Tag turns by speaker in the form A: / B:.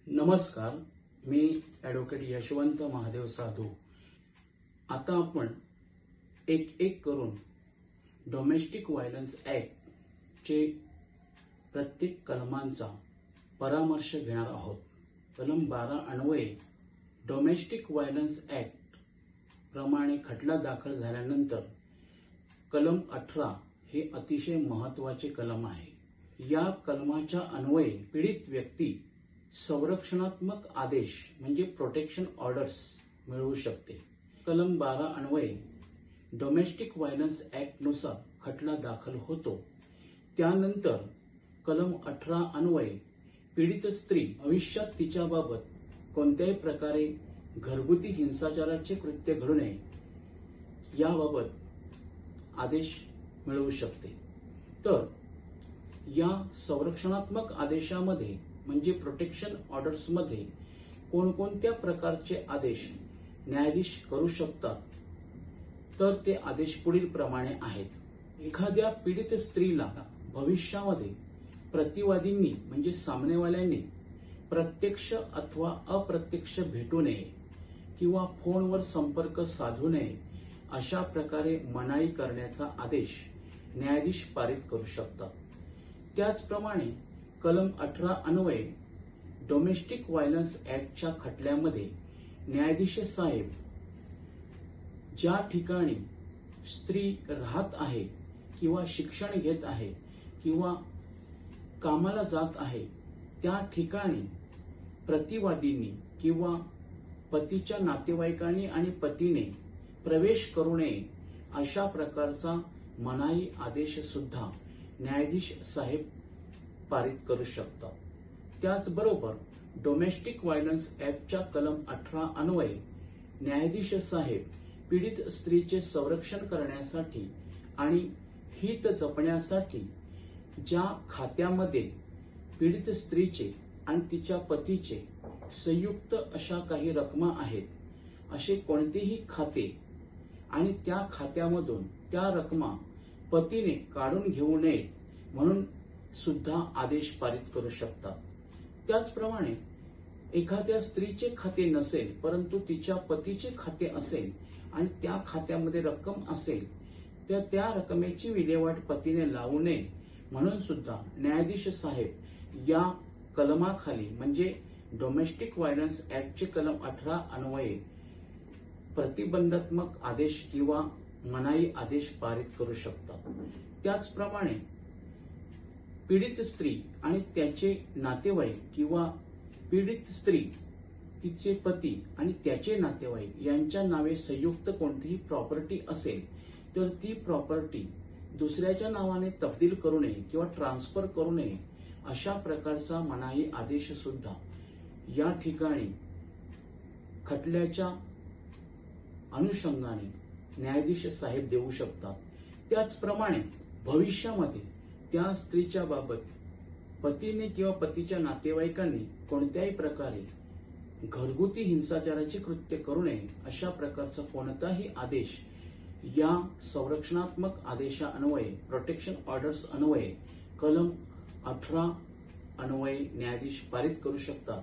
A: नमस्कार, मी ॲडव्होकेट यशवंत महादेव साधू। आता आपण एक करून डोमेस्टिक व्हायलन्स ॲक्टचे प्रत्येक कलमांचा परामर्श घेणार आहोत। कलम 12 अन्वये डोमेस्टिक व्हायलन्स ॲक्ट प्रमाणे खटला दाखल झाल्यानंतर कलम 18 हे अतिशय महत्त्वाचे कलम आहे। या कलमाच्या अन्वये पीडित व्यक्ती संरक्षणात्मक आदेश म्हणजे प्रोटेक्शन ऑर्डर्स मिळवू शकते। कलम 12 अन्वये डोमेस्टिक व्हायलन्स ॲक्ट नुसार खटला दाखल होतो। त्यानंतर कलम 18 अन्वये पीडित स्त्री भविष्यात तिच्याबाबत कोणत्याही प्रकारे घरगुती हिंसाचाराचे कृत्य घडू नये याबाबत आदेश मिळवू शकते। तर या संरक्षणात्मक आदेशामध्ये म्हणजे प्रोटेक्शन ऑर्डर्स मध्ये कोणकोणत्या प्रकारचे आदेश न्यायाधीश करू शकतात, तर ते आदेश पुढील प्रमाणे आहेत। एखाद्या पीडित स्त्रीला भविष्यामध्ये प्रतिवादींनी म्हणजे सामनेवाल्यांनी प्रत्यक्ष अथवा अप्रत्यक्ष भेटू नये किंवा फोनवर संपर्क साधू नये अशा प्रकारे मनाई करण्याचा आदेश न्यायाधीश पारित करू शकतात। त्याचप्रमाणे कलम 18 अन्वये डोमेस्टिक व्हायलन्स ॲक्टच्या खटल्यामध्ये न्यायाधीश साहेब ज्या ठिकाणी स्त्री राहत आहे किंवा शिक्षण घेत आहे किंवा कामाला जात आहे त्या ठिकाणी प्रतिवादींनी किंवा पतीच्या नातेवाईकांनी आणि पतीने प्रवेश करू नये अशा प्रकारचा मनाई आदेश सुद्धा न्यायाधीश साहेब पारित करू शकतात। त्याचबरोबर डोमेस्टिक व्हायलन्स ॲक्टच्या कलम 18 अन्वये न्यायाधीश साहेब पीडित स्त्रीचे संरक्षण करण्यासाठी आणि हित जपण्यासाठी ज्या खात्यामध्ये पीडित स्त्रीचे आणि तिच्या पतीचे संयुक्त अशा काही रकमा आहेत असे कोणतेही खाते आणि त्या खात्यामधून त्या रकमा पतीने काढून घेऊ नये म्हणून सुद्धा आदेश पारित करू शकतात। त्याचप्रमाणे एखाद्या स्त्रीचे खाते नसेल परंतु तिच्या पतीचे खाते असेल आणि त्या खात्यामध्ये रक्कम असेल तर त्या रकमेची विल्हेवाट पतीने लावू नये म्हणून सुद्धा न्यायाधीश साहेब या कलमाखाली म्हणजे डोमेस्टिक व्हायलन्स ॲक्टचे कलम 18 अन्वये प्रतिबंधात्मक आदेश किंवा मनाई आदेश पारित करू शकतात। त्याचप्रमाणे पीडित स्त्री आणि त्याचे नातेवाईक किंवा पीडित स्त्री तिचे पती आणि त्याचे नातेवाईक यांच्या नावे संयुक्त कोणतीही प्रॉपर्टी असेल तर ती प्रॉपर्टी दुसऱ्याच्या नावाने तब्दील करू नये किंवा ट्रान्सफर करू नये अशा प्रकारचा मनाई आदेश सुद्धा या ठिकाणी खटल्याच्या अनुषंगाने न्यायाधीश साहेब देऊ शकतात। त्याचप्रमाणे भविष्यामध्ये त्या स्त्रीच्या बाबत पतीने किंवा पतीच्या नातेवाईकांनी कोणत्याही प्रकारे घरगुती हिंसाचाराचे कृत्य करू नये अशा प्रकारचा कोणताही आदेश या संरक्षणात्मक आदेशा अन्वये प्रोटेक्शन ऑर्डर्स अन्वये कलम 18 अन्वये न्यायाधीश पारित करू शकतात।